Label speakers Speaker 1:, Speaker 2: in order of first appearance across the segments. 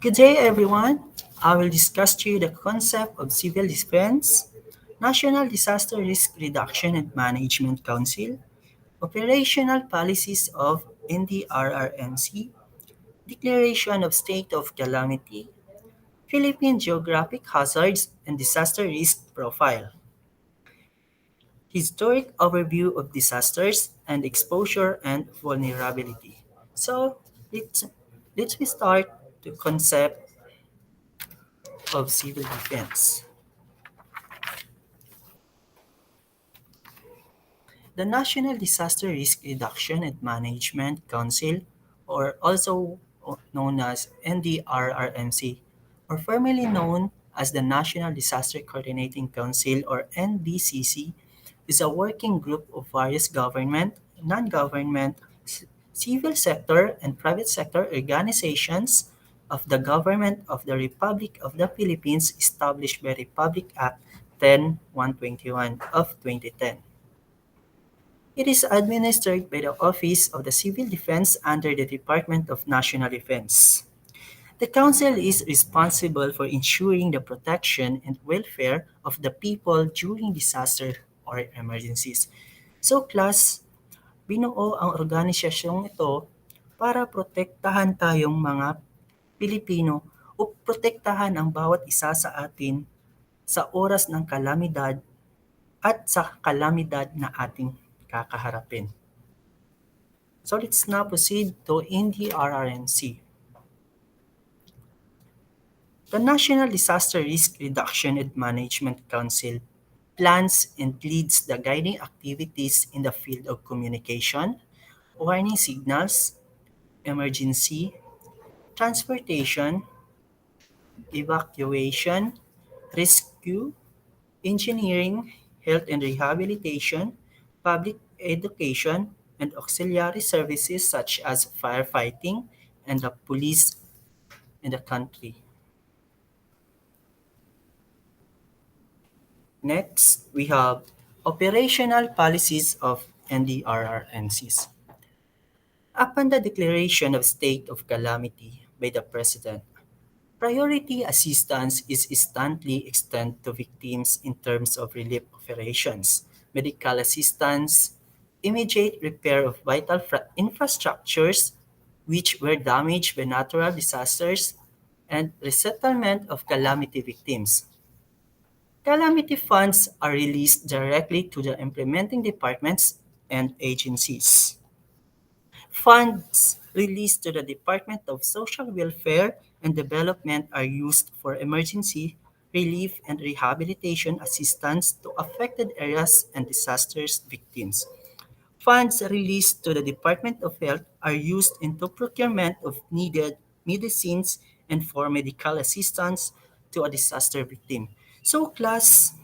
Speaker 1: Good day, everyone. I will discuss to you the concept of civil defense, National Disaster Risk Reduction and Management Council, operational policies of NDRRMC, declaration of state of calamity, Philippine geographic hazards and disaster risk profile, historic overview of disasters and exposure and vulnerability. So let's let's we start the concept of civil defense. The National Disaster Risk Reduction and Management Council, or also known as NDRRMC, or formerly known as the National Disaster Coordinating Council or NDCC, is a working group of various government, non-government, civil sector, and private sector organizations of the Government of the Republic of the Philippines established by Republic Act 10121 of 2010. It is administered by the Office of the Civil Defense under the Department of National Defense. The Council is responsible for ensuring the protection and welfare of the people during disaster or emergencies. So class, binuo ang organisasyong ito para protektahan tayong mga Pilipino o protektahan ang bawat isa sa atin sa oras ng kalamidad at sa kalamidad na ating kakaharapin. So let's now proceed to NDRRMC. The National Disaster Risk Reduction and Management Council plans and leads the guiding activities in the field of communication, warning signals, emergency, transportation, evacuation, rescue, engineering, health and rehabilitation, public education, and auxiliary services such as firefighting and the police in the country. Next, we have operational policies of NDRRNCs. Upon the declaration of state of calamity by the President, priority assistance is instantly extended to victims in terms of relief operations, medical assistance, immediate repair of vital infrastructures which were damaged by natural disasters, and resettlement of calamity victims. Calamity funds are released directly to the implementing departments and agencies. Funds released to the Department of Social Welfare and Development are used for emergency relief and rehabilitation assistance to affected areas and disasters victims. Funds released to the Department of Health are used into procurement of needed medicines and for medical assistance to a disaster victim. So class,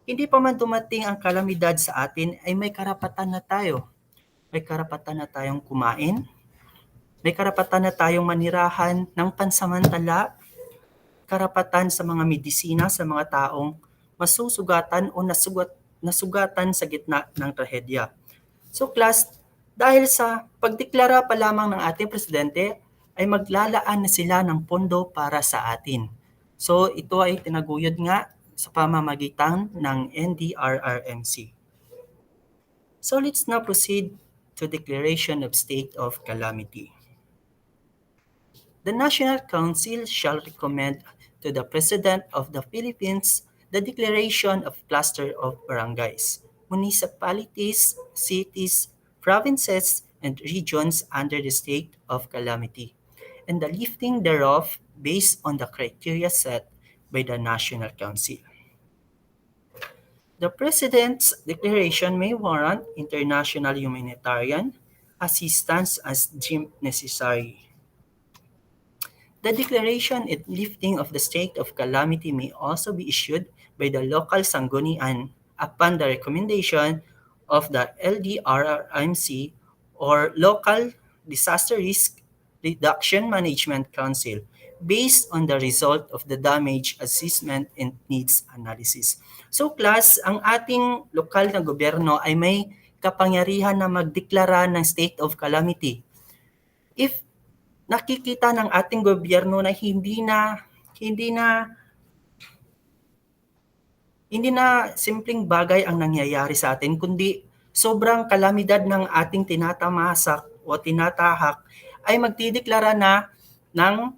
Speaker 1: hindi pa man dumating ang kalamidad sa atin ay may karapatan na tayo. May karapatan na tayong kumain, may karapatan na tayong manirahan ng pansamantala, karapatan sa mga medisina sa mga taong masusugatan o nasugatan sa gitna ng trahedya. So class, dahil sa pagdeklara pa lamang ng ating presidente, ay maglalaan na sila ng pondo para sa atin. So ito ay tinaguyod nga sa pamamagitan ng NDRRMC. So let's now proceed to declaration of state of calamity. The National Council shall recommend to the President of the Philippines the declaration of cluster of barangays, municipalities, cities, provinces, and regions under the state of calamity, and the lifting thereof based on the criteria set by the National Council. The President's declaration may warrant international humanitarian assistance as deemed necessary. The declaration and lifting of the state of calamity may also be issued by the local sanggunian upon the recommendation of the LDRRMC or Local Disaster Risk Reduction Management Council based on the result of the damage assessment and needs analysis. So class, ang ating lokal na gobyerno ay may kapangyarihan na magdeklara ng state of calamity. If nakikita ng ating gobyerno na hindi na hindi na simpleng bagay ang nangyayari sa atin kundi sobrang kalamidad ng ating tinatamasak o tinatahak ay magdideklara na ng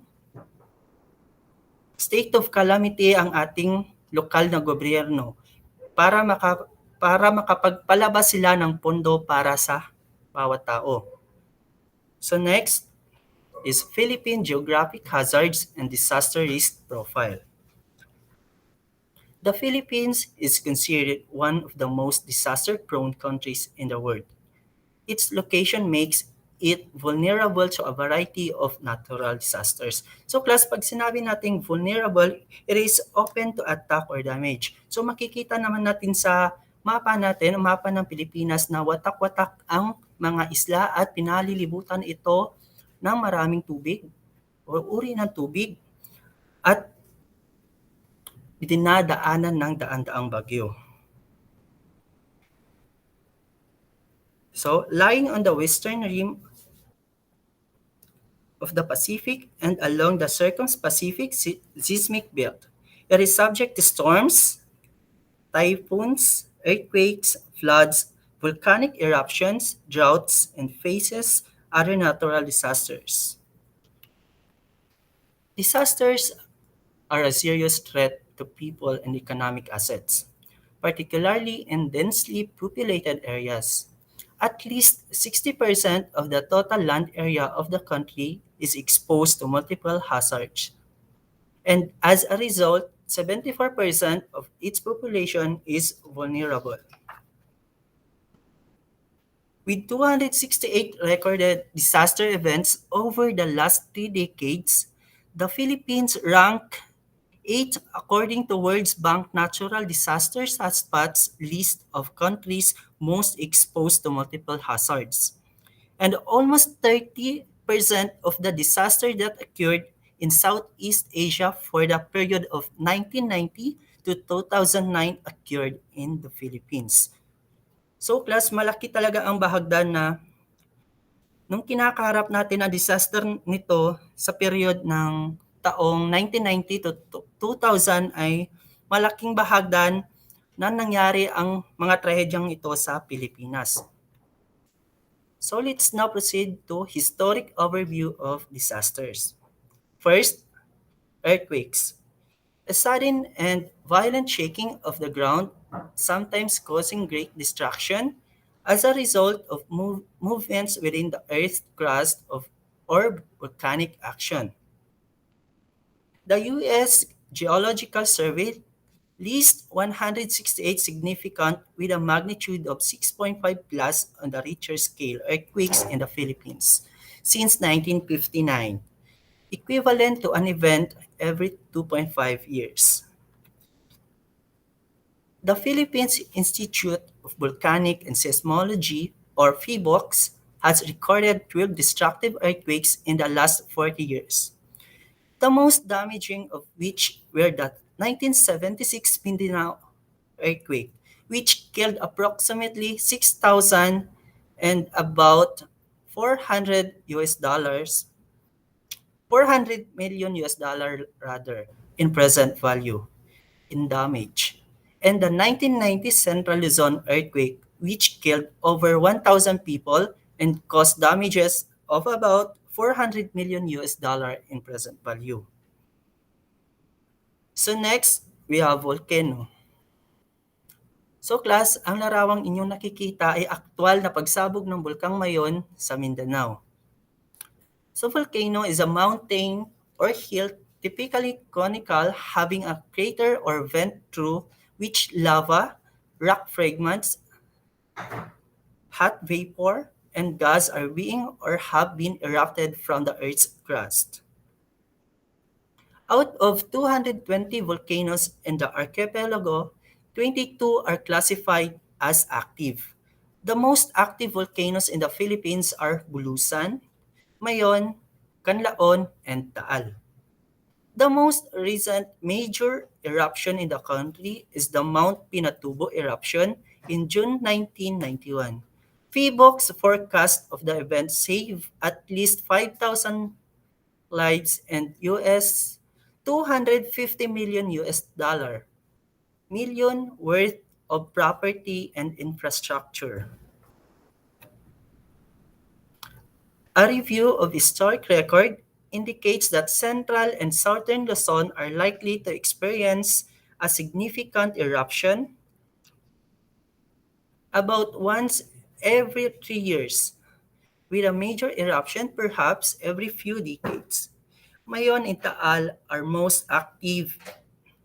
Speaker 1: state of calamity ang ating lokal na gobyerno para makapagpalabas sila ng pondo para sa bawat tao. So next is Philippine Geographic Hazards and Disaster Risk Profile. The Philippines is considered one of the most disaster-prone countries in the world. Its location makes it vulnerable to a variety of natural disasters. So class, pag sinabi nating vulnerable, it is open to attack or damage. So makikita naman natin sa mapa ng Pilipinas na watak-watak ang mga isla at pinalilibutan ito ng maraming tubig o uri ng tubig at dinadaanan ng daan-daang bagyo. So, lying on the western rim of the Pacific and along the circum-Pacific seismic belt, it is subject to storms, typhoons, earthquakes, floods, volcanic eruptions, droughts, and faces other natural disasters. Disasters are a serious threat to people and economic assets, particularly in densely populated areas. At least 60% of the total land area of the country is exposed to multiple hazards, and as a result, 74% of its population is vulnerable. With 268 recorded disaster events over the last 3 decades, the Philippines rank 8 according to World Bank Natural Disaster Hotspots list of countries most exposed to multiple hazards. And almost 30% of the disaster that occurred in Southeast Asia for the period of 1990 to 2009 occurred in the Philippines. So class, malaki talaga ang bahagdan na nung kinakaharap natin ang disaster nito sa period ng taong 1990 to 2000 ay malaking bahagdan na nangyari ang mga trahedyang ito sa Pilipinas. So let's now proceed to historic overview of disasters. First, earthquakes. A sudden and violent shaking of the ground, sometimes causing great destruction as a result of movements within the Earth's crust or volcanic action. The U.S. Geological Survey lists 168 significant with a magnitude of 6.5 plus on the Richter scale earthquakes in the Philippines since 1959, equivalent to an event every 2.5 years. The Philippines Institute of Volcanic and Seismology, or PHIVOLCS, has recorded 12 destructive earthquakes in the last 40 years, the most damaging of which were the 1976 Mindanao earthquake, which killed approximately 6,000 and about 400 US dollars, 400 million US dollar rather, in present value in damage, and the 1990 Central Luzon earthquake, which killed over 1,000 people and caused damages of about 400 million US dollar in present value. So next, we have Volcano. So class, ang larawang inyong nakikita ay aktwal na pagsabog ng Bulkang Mayon sa Mindanao. So volcano is a mountain or hill typically conical having a crater or vent through which lava, rock fragments, hot vapor, and gas are being or have been erupted from the Earth's crust. Out of 220 volcanoes in the archipelago, 22 are classified as active. The most active volcanoes in the Philippines are Bulusan, Mayon, Canlaon, and Taal. The most recent major eruption in the country is the Mount Pinatubo eruption in June 1991, PBOK's forecast of the event saved at least 5,000 lives and US 250 million US dollar million worth of property and infrastructure. A review of historic record indicates that central and southern Luzon are likely to experience a significant eruption about once every 3 years, with a major eruption perhaps every few decades. Mayon and Taal are most active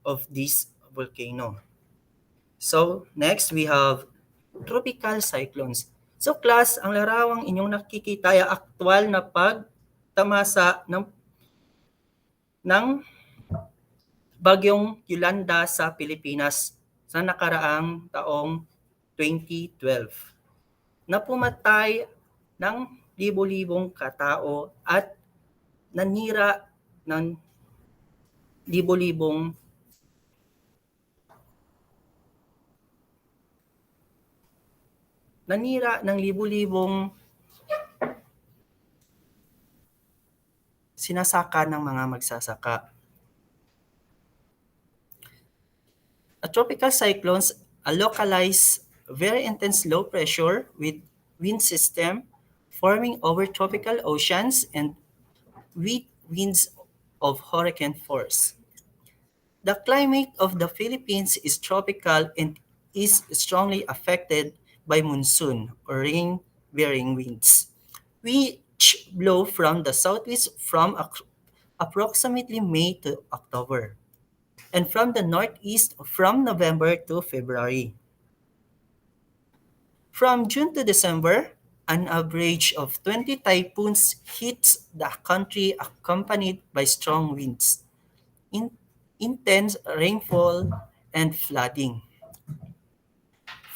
Speaker 1: of this volcano. So, next we have tropical cyclones. So, class, ang larawang inyong nakikita ay aktwal na pagtamasa ng bagyong Yolanda sa Pilipinas sa nakaraang taong 2012 na pumatay ng libo-libong katao at nanira ng libo-libong libo-libong sinasaka ng mga magsasaka. A tropical cyclones a localized, very intense low pressure with wind system forming over tropical oceans and with winds of hurricane force. The climate of the Philippines is tropical and is strongly affected by monsoon or rain-bearing winds, which blow from the southwest from approximately May to October, and from the northeast from November to February. From June to December, an average of 20 typhoons hits the country accompanied by strong winds, in, intense rainfall, and flooding.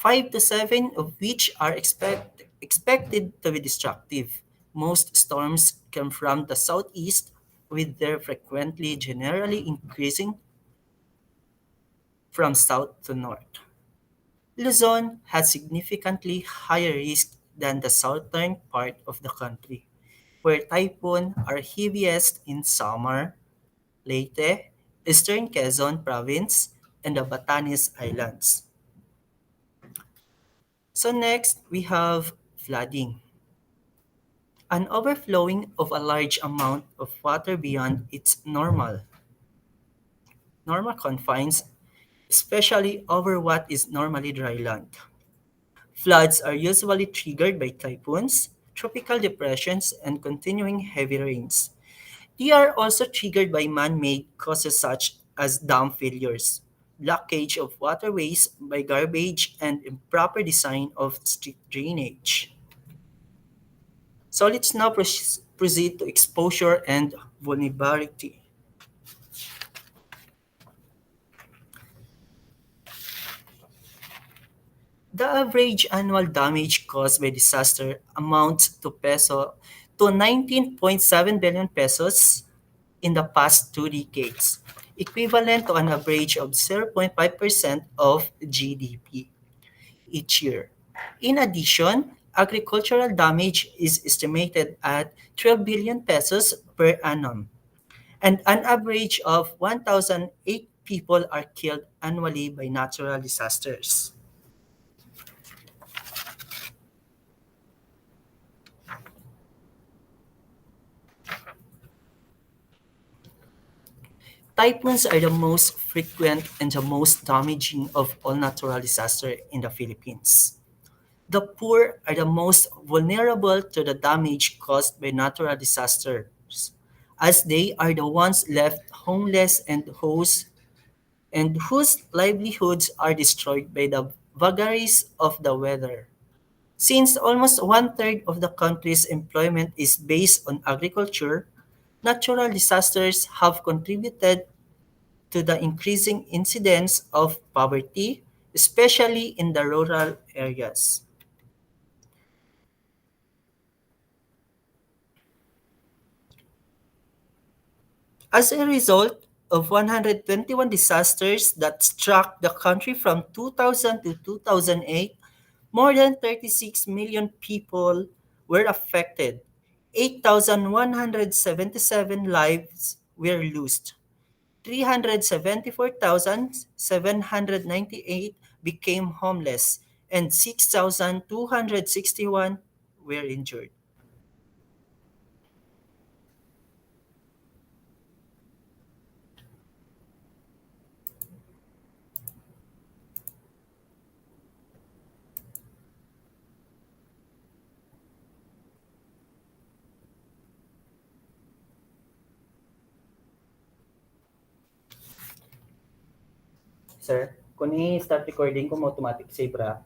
Speaker 1: 5 to 7 of which are expected to be destructive. Most storms come from the southeast, with their frequently generally increasing from south to north. Luzon has significantly higher risk than the southern part of the country, where typhoons are heaviest in Samar, Leyte, Eastern Quezon Province, and the Batanes Islands. So next, we have flooding. An overflowing of a large amount of water beyond its normal confines, especially over what is normally dry land. Floods are usually triggered by typhoons, tropical depressions, and continuing heavy rains. They are also triggered by man-made causes such as dam failures, blockage of waterways by garbage, and improper design of street drainage. So let's now proceed to exposure and vulnerability. The average annual damage caused by disaster amounts to 19.7 billion pesos in the past 2 decades, equivalent to an average of 0.5% of GDP each year. In addition, agricultural damage is estimated at 12 billion pesos per annum, and an average of 1,008 people are killed annually by natural disasters. Typhoons are the most frequent and the most damaging of all natural disasters in the Philippines. The poor are the most vulnerable to the damage caused by natural disasters, as they are the ones left homeless and whose livelihoods are destroyed by the vagaries of the weather. Since almost one-third of the country's employment is based on agriculture, natural disasters have contributed to the increasing incidence of poverty, especially in the rural areas. As a result of 121 disasters that struck the country from 2000 to 2008, More than 36 million people were affected. 8,177 lives were lost. 374,798 became homeless, and 6,261 were injured. Sir, kung i-start recording ko mo automatic save ra.